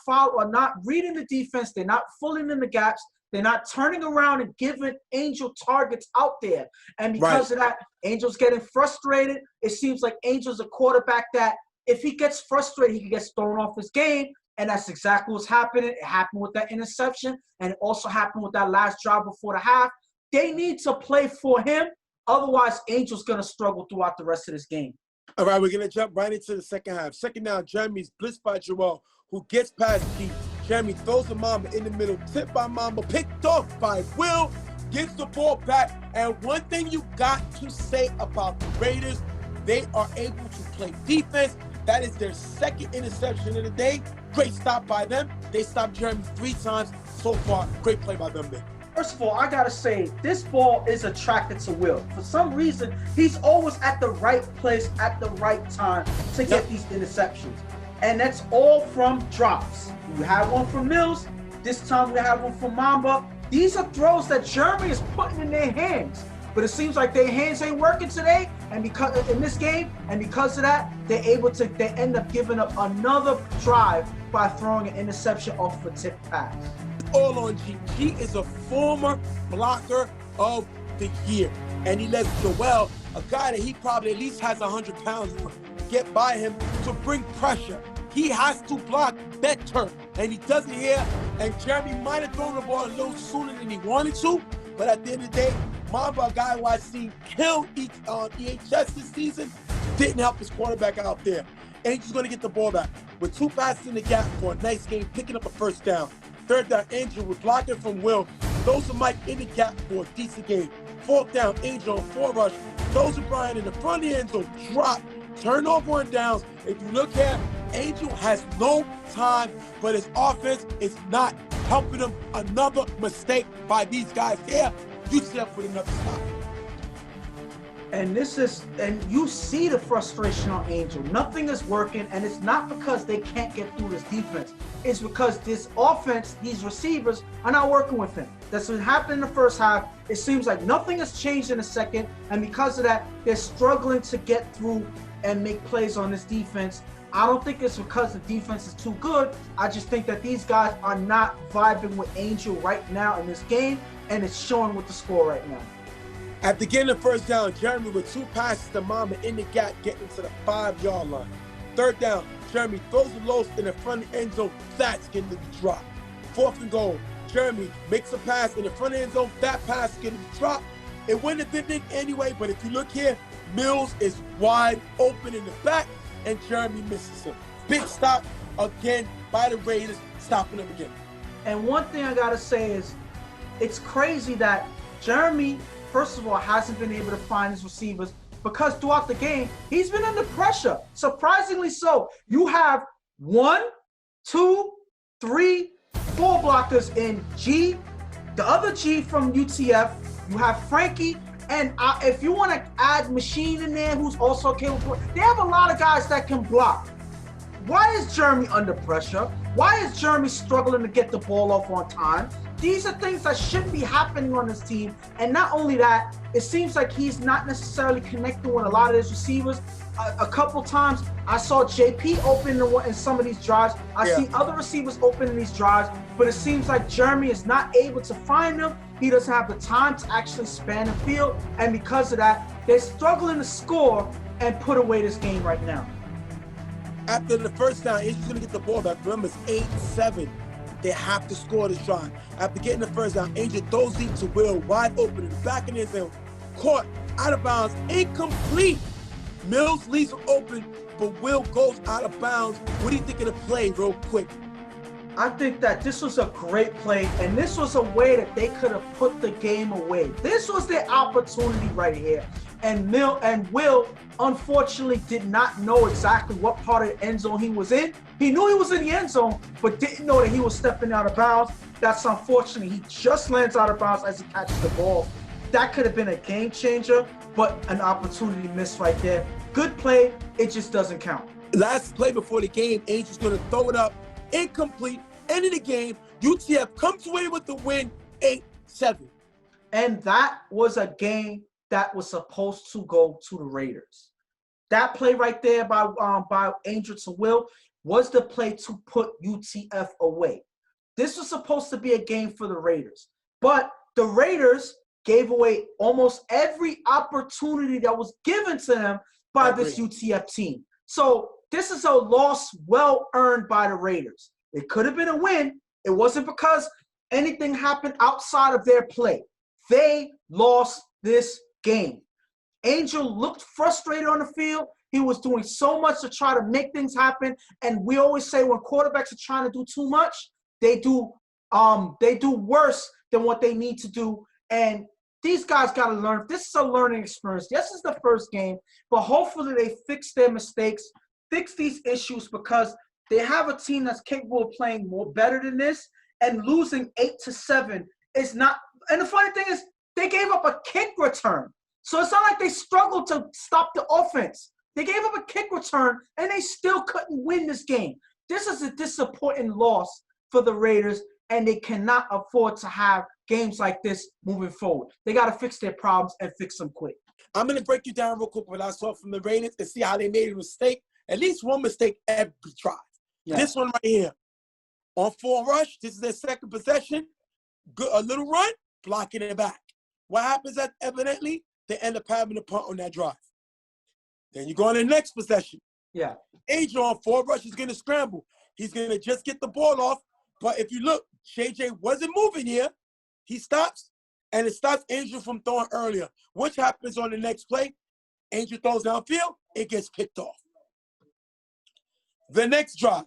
reading the defense. They're not filling in the gaps. They're not turning around and giving Angel targets out there. And because of that, Angel's getting frustrated. It seems like Angel's a quarterback that if he gets frustrated, he gets thrown off his game. And that's exactly what's happening. It happened with that interception, and it also happened with that last drive before the half. They need to play for him. Otherwise, Angel's going to struggle throughout the rest of this game. All right, we're going to jump right into the second half. Second down, Jeremy's blitzed by Joel, who gets past G. Jeremy throws a Mamba in the middle, tipped by Mamba, picked off by Will, gets the ball back. And one thing you got to say about the Raiders, they are able to play defense. That is their second interception of the day. Great stop by them. They stopped Jeremy 3 times so far. Great play by them there. First of all, I got to say, this ball is attracted to Will. For some reason, he's always at the right place at the right time to get these interceptions. And that's all from drops. We had one from Mills. This time we have one from Mamba. These are throws that Jeremy is putting in their hands. But it seems like their hands ain't working today, and because in this game, and because of that, they end up giving up another drive by throwing an interception off a tip pass. All on G. G is a former blocker of the year, and he lets Joel, a guy that he probably at least has 100 pounds on, get by him to bring pressure. He has to block better, and he does it here. And Jeremy might have thrown the ball a little sooner than he wanted to, but at the end of the day, Mamba, a guy who I've seen kill EHS this season, didn't help his quarterback out there. Angel's going to get the ball back with 2 passes in the gap for a nice game, picking up a first down. Third down, Angel with blocking from Will. Throws to Mike in the gap for a decent game. Fourth down, Angel on 4 rush. Throws to Brian in the front of the end zone. Drop. Turnover on downs. If you look here, Angel has no time, but his offense is not helping him. Another mistake by these guys here. UCF with another stop. And you see the frustration on Angel. Nothing is working, and it's not because they can't get through this defense. It's because this offense, these receivers are not working with him. That's what happened in the first half. It seems like nothing has changed in the second, and because of that, they're struggling to get through and make plays on this defense. I don't think it's because the defense is too good. I just think that these guys are not vibing with Angel right now in this game, and it's showing with the score right now. At the beginning of first down, Jeremy with 2 passes to Mamba in the gap, getting to the 5-yard line. Third down, Jeremy throws the Los in the front of the end zone. That's getting to the drop. 4th and goal, Jeremy makes a pass in the front of the end zone. That pass getting to the drop. It wouldn't have been big anyway, but if you look here, Mills is wide open in the back, and Jeremy misses him. Big stop again by the Raiders, stopping him again. And one thing I gotta say is, it's crazy that Jeremy, first of all, hasn't been able to find his receivers because throughout the game, he's been under pressure. Surprisingly so. You have 1, 2, 3, 4 blockers in G, the other G from UTF. You have Frankie, and if you want to add Machine in there, who's also capable, they have a lot of guys that can block. Why is Jeremy under pressure? Why is Jeremy struggling to get the ball off on time? These are things that shouldn't be happening on this team. And not only that, it seems like he's not necessarily connecting with a lot of his receivers. A couple times, I saw JP open in some of these drives. I see other receivers open in these drives, but it seems like Jeremy is not able to find them. He doesn't have the time to actually span the field. And because of that, they're struggling to score and put away this game right now. After the first down, Angel's going to get the ball back. Remember, it's 8-7. They have to score this drive. After getting the first down, Angel throws deep to Will, wide open in the back of the end zone. Caught, out of bounds, incomplete. Mills leaves him open, but Will goes out of bounds. What do you think of the play real quick? I think that this was a great play, and this was a way that they could have put the game away. This was their opportunity right here. And Will, unfortunately, did not know exactly what part of the end zone he was in. He knew he was in the end zone, but didn't know that he was stepping out of bounds. That's unfortunate. He just lands out of bounds as he catches the ball. That could have been a game changer, but an opportunity missed right there. Good play, it just doesn't count. Last play before the game, Angel's going to throw it up, incomplete, end of the game. UTF comes away with the win, 8-7. And that was a game that was supposed to go to the Raiders. That play right there by Angel to Will was the play to put UTF away. This was supposed to be a game for the Raiders, but the Raiders gave away almost every opportunity that was given to them by this UTF team. So this is a loss well earned by the Raiders. It could have been a win. It wasn't because anything happened outside of their play. They lost this game. Angel looked frustrated on the field. He was doing so much to try to make things happen. And we always say when quarterbacks are trying to do too much, they do worse than what they need to do. And these guys got to learn. This is a learning experience. This is the first game, but hopefully they fix their mistakes, fix these issues, because they have a team that's capable of playing more better than this, and losing 8-7 is not. And the funny thing is, they gave up a kick return. So it's not like they struggled to stop the offense. They gave up a kick return, and they still couldn't win this game. This is a disappointing loss for the Raiders, and they cannot afford to have games like this moving forward. They got to fix their problems and fix them quick. I'm going to break you down real quick what I saw from the Raiders and see how they made a mistake. At least one mistake every drive. Yeah. This one right here. On 4 rush, this is their second possession. Good, a little run, blocking it back. What happens evidently? They end up having a punt on that drive. Then you go on the next possession. Yeah. Angel on 4 rush is going to scramble. He's going to just get the ball off. But if you look, JJ wasn't moving here. He stops, and it stops Angel from throwing earlier. Which happens on the next play? Angel throws downfield. It gets picked off. The next drive,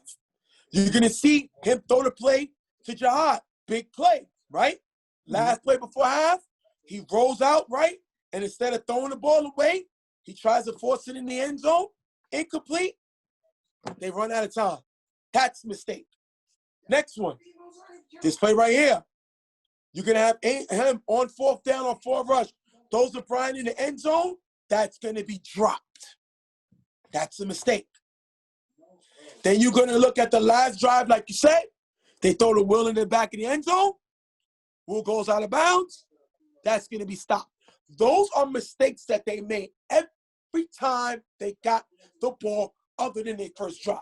you're going to see him throw the play to Jihad. Big play, right? Last play before half, he rolls out, right? And instead of throwing the ball away, he tries to force it in the end zone. Incomplete. They run out of time. That's a mistake. Next one. This play right here. You're going to have him on 4th down on 4 rush. Throws to Brian in the end zone. That's going to be dropped. That's a mistake. Then you're going to look at the last drive, like you said. They throw the Will in the back of the end zone. Will goes out of bounds. That's going to be stopped. Those are mistakes that they made every time they got the ball other than their first drive.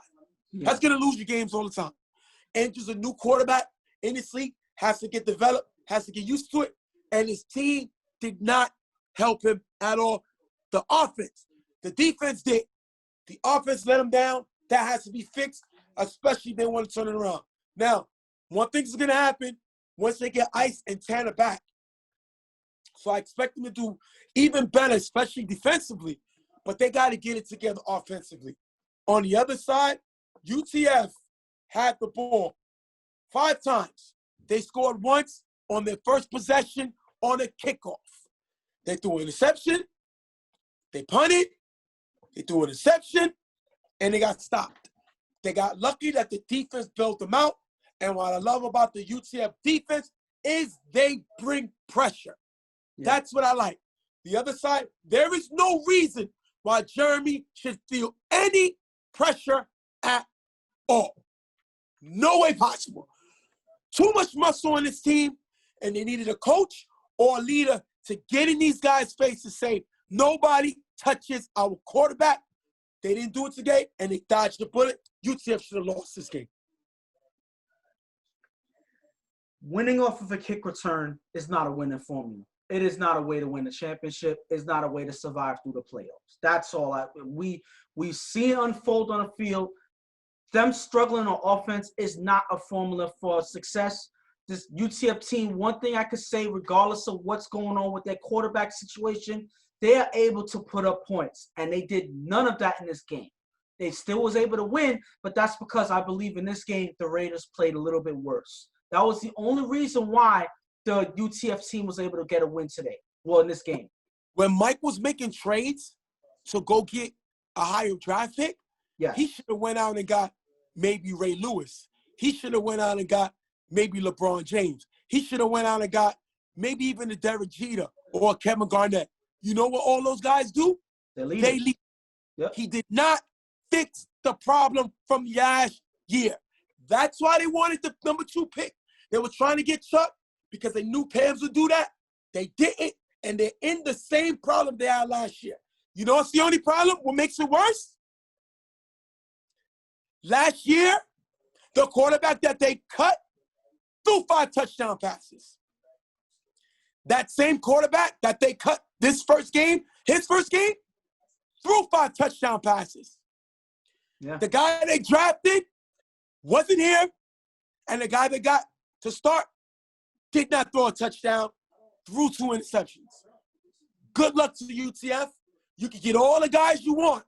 That's going to lose you games all the time. Andrew's a new quarterback in this league, has to get developed, has to get used to it, and his team did not help him at all. The offense, the defense did. The offense let him down. That has to be fixed, especially if they want to turn it around. Now, one thing is going to happen once they get Ice and Tanner back. So I expect them to do even better, especially defensively. But they got to get it together offensively. On the other side, UTF had the ball 5 times. They scored once on their first possession on a kickoff. They threw an interception, they punted, they threw an interception, and they got stopped. They got lucky that the defense bailed them out. And what I love about the UTF defense is they bring pressure. Yeah. That's what I like. The other side, there is no reason why Jeremy should feel any pressure at all. No way possible. Too much muscle on this team, and they needed a coach or a leader to get in these guys' face and say, nobody touches our quarterback. They didn't do it today, and they dodged the bullet. UTF should have lost this game. Winning off of a kick return is not a winning formula. It is not a way to win a championship. It's not a way to survive through the playoffs. That's all. We see it unfold on the field. Them struggling on offense is not a formula for success. This UTF team, one thing I could say, regardless of what's going on with their quarterback situation, they are able to put up points, and they did none of that in this game. They still was able to win, but that's because I believe in this game the Raiders played a little bit worse. That was the only reason why the UTF team was able to get a win today. Well, in this game. When Mike was making trades to go get a higher draft pick, he should have went out and got maybe Ray Lewis. He should have went out and got maybe LeBron James. He should have went out and got maybe even a Derek Jeter or Kevin Garnett. You know what all those guys do? They leave. Yep. He did not fix the problem from last year. That's why they wanted the number 2 pick. They were trying to get Chuck because they knew Pams would do that. They didn't, and they're in the same problem they had last year. You know what's the only problem? What makes it worse? Last year, the quarterback that they cut threw 5 touchdown passes. That same quarterback that they cut his first game, threw 5 touchdown passes. Yeah. The guy they drafted wasn't here, and the guy they got to start did not throw a touchdown, threw 2 interceptions. Good luck to UTF. You can get all the guys you want,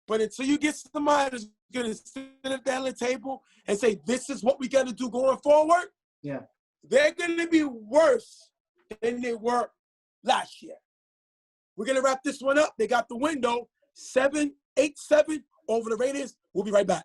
but until you get somebody that's going to sit at the table and say, this is what we got to do going forward, they're going to be worse than they were last year. We're going to wrap this one up. They got the window, 7-8-7 over the Raiders. We'll be right back.